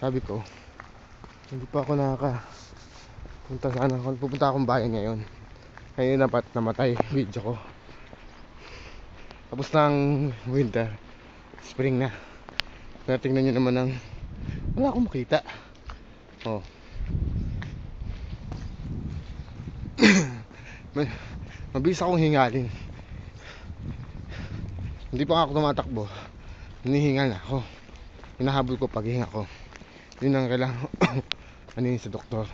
Sabi ko, hindi pa ako punta sana ako. Pupunta akong bayan ngayon. Kaya dapat namatay video ko. Tapos ng winter, spring na. Kaya tingnan nyo naman ng wala akong makita. Oh. Mabilis akong hingalin. Hindi pa ako tumatakbo, hinihingal na ako. Hinahabol ko paghinga ko. Yun ang kailangan ano yun sa doktor.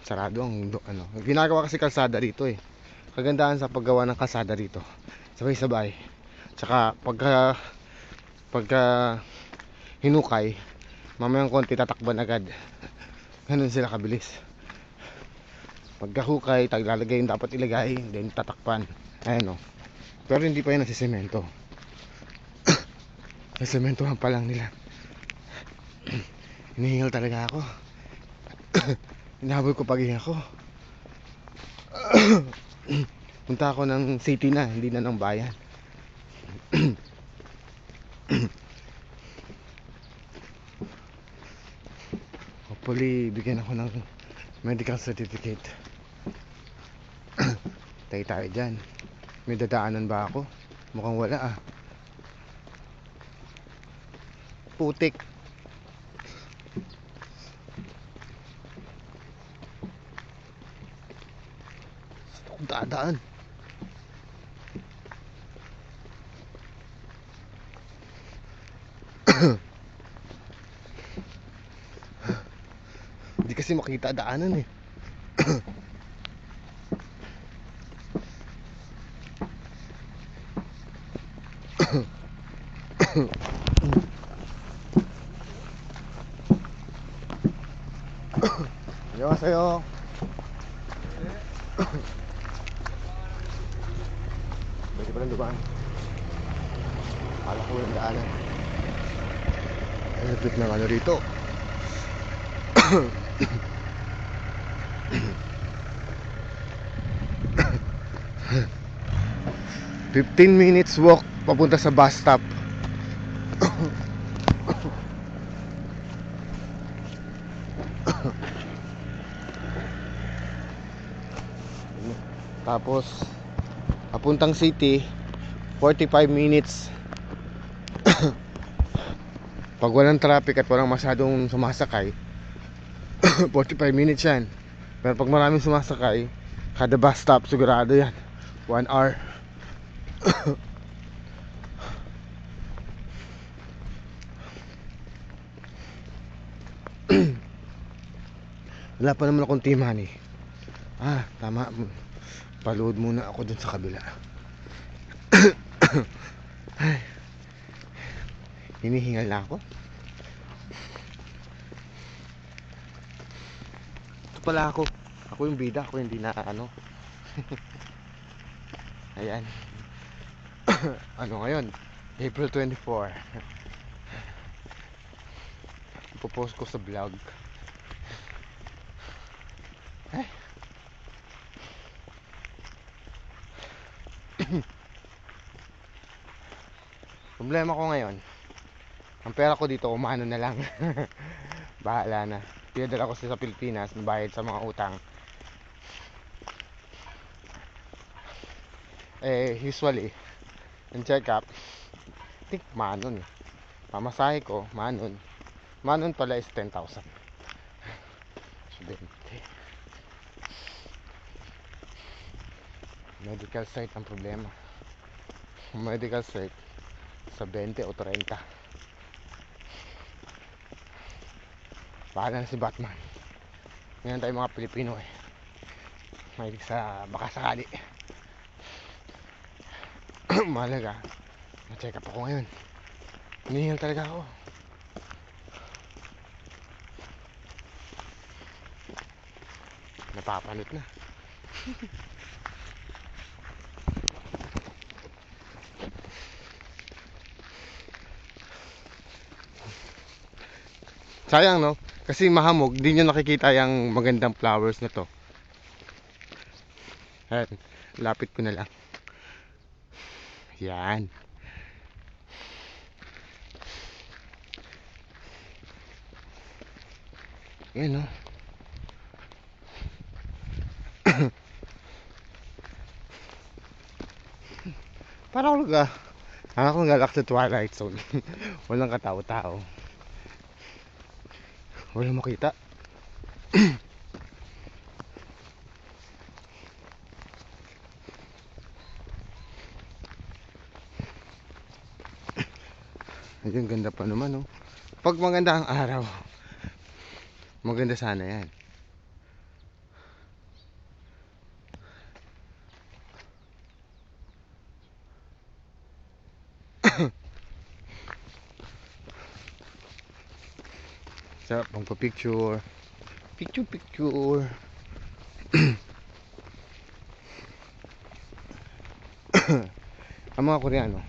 Sarado ang ano. Ginagawa kasi kalsada rito eh. Kagandahan sa paggawa ng kalsada rito, sabay-sabay. Tsaka pagka hinukay, mamayang konti tatakban agad. Ganun sila kabilis. Pagkahukay, taglalagay yung dapat ilagay, then tatakpan. Ayan o. Pero hindi pa yun nasisemento. Nasisementohan pa lang nila. Hinihingal talaga ako. Hinahabol ko paghinga ko. Punta ako ng city na, hindi na ng bayan. Hopefully bigyan ako ng medical certificate. Tayo dyan. May dadaanan ba ako? Mukhang wala ah. Putik. Dadaan. Hindi kasi makita daanan eh. 안녕하세요. Pwede pa lang dumaan. Akala ko walang daanan. Ay, lapit na ano rito. 15 minutes walk papunta sa bus stop. Tapos papuntang city 45 minutes. Pag walang traffic at walang masyadong sumasakay 45 minutes yan. Pero pag maraming sumasakay, kada bus stop sigurado yan 1 hour. Wala pa naman akong team honey. Ah, tama. Paload muna ako dun sa kabila. Ay, hinihingal na ako. Ito pala ako. Ako yung bida. Ako hindi na ano. Ayan. Ano ngayon? April 24. Ipopost ko sa vlog. Ay. Problema ko ngayon, ang pera ko dito umano na lang. Bahala na. Pinadala ko sa Pilipinas, mabayad sa mga utang. Usually yung check up think manon. Pamasahe ko manon. Manon pala is 10,000. So 20. Medical site ang problema. Medical site sa 20 o 30. Bahala na si Batman. Ngayon tayo mga Pilipino eh, mahilig sa baka sakali. Mahalaga na-check up ako ngayon. Hinihingal talaga ako. Napapanot na. Sayang no, kasi mahamog, di nyo nakikita yung magandang flowers na to. Ayan, lapit ko na lang. Yan. Yan, no? Parang ako nag-alak sa Twilight Zone. Walang katao-tao. Walang makita. Ayun, ganda pa naman, no? Pag maganda ang araw, maganda sana yan. Sarap magpa-picture. Picture. Ang mga Koreano,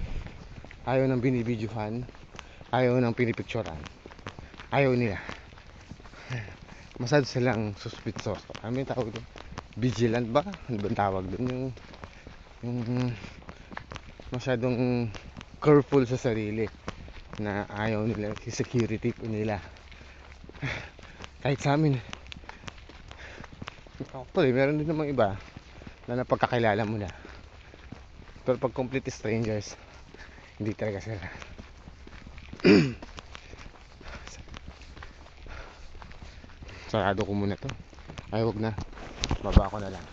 ayaw ng binibidyohan, ayaw ng pinipicturean. Ayaw nila. Masyado silang suspitsoso. Ano yung tawag doon? Vigilant ba? Ano ba ang tawag doon? Yung masyadong careful sa sarili na ayaw nila security nila. Kahit sa amin, actually meron din namang iba na napagkakilala mo na, pero pag complete strangers, hindi talaga sila. Sarado ko muna to. Ay, wag na, baba ko na lang.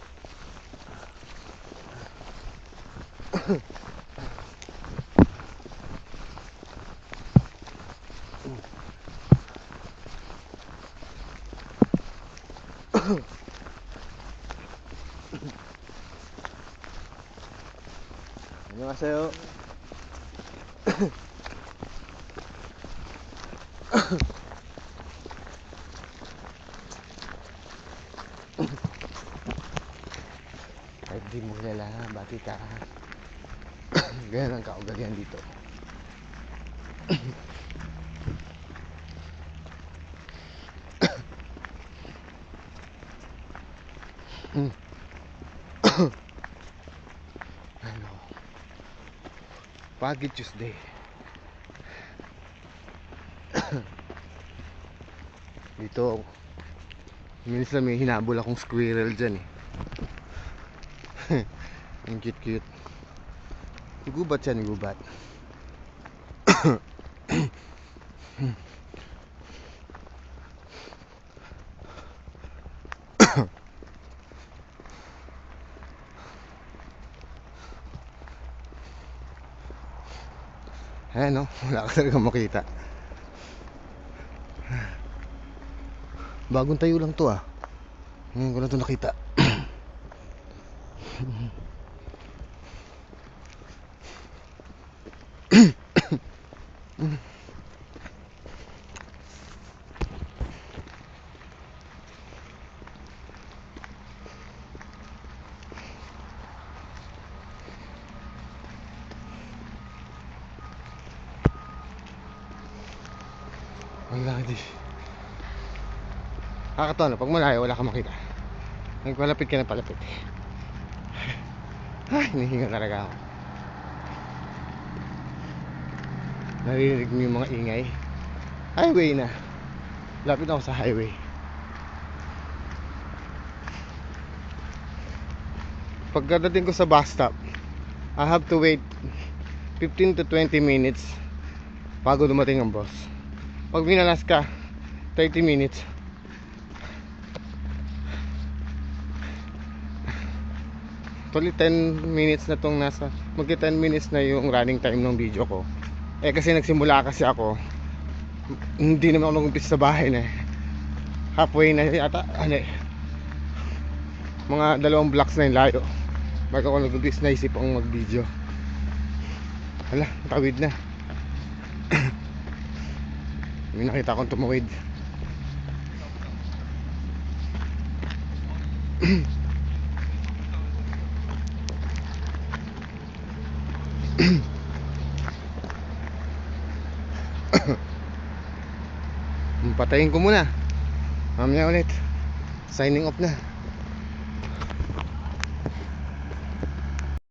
안녕하세요. Kahit di mo kilala, bati ka. Ganyan ang kaugalian dito. Ano? Pagi Tuesday. Dito, minsan may hinabol akong squirrel dyan eh. Ang cute. Gubat siya, gubat. Ayan, no? Wala ka talaga makita. Bagong tayo lang to ah. Ngayon ko lang to nakita. Wala di. Nakakatawa na, pag malayo wala kang makita. Nagpalapit ka na palapit. Ay, hinihinga talaga ako. Naririnig mo yung mga ingay. Highway na. Lapit ako sa highway. Pagkadating ko sa bus stop, I have to wait 15 to 20 minutes bago dumating ang bus. Pag minalas ka, 30 minutes. Actually 10 minutes na tong nasa, magki 10 minutes na yung running time ng video ko. Eh kasi nagsimula kasi ako, hindi naman ako nag-umpisa sa bahay na. Halfway na yata, mga 2 blocks na yung layo bago ako nag-umpisa na isip akong mag-video. Hala, tawid na. May nakita akong tumawid. Patayin ko muna. Mamaya ulit. Signing off na.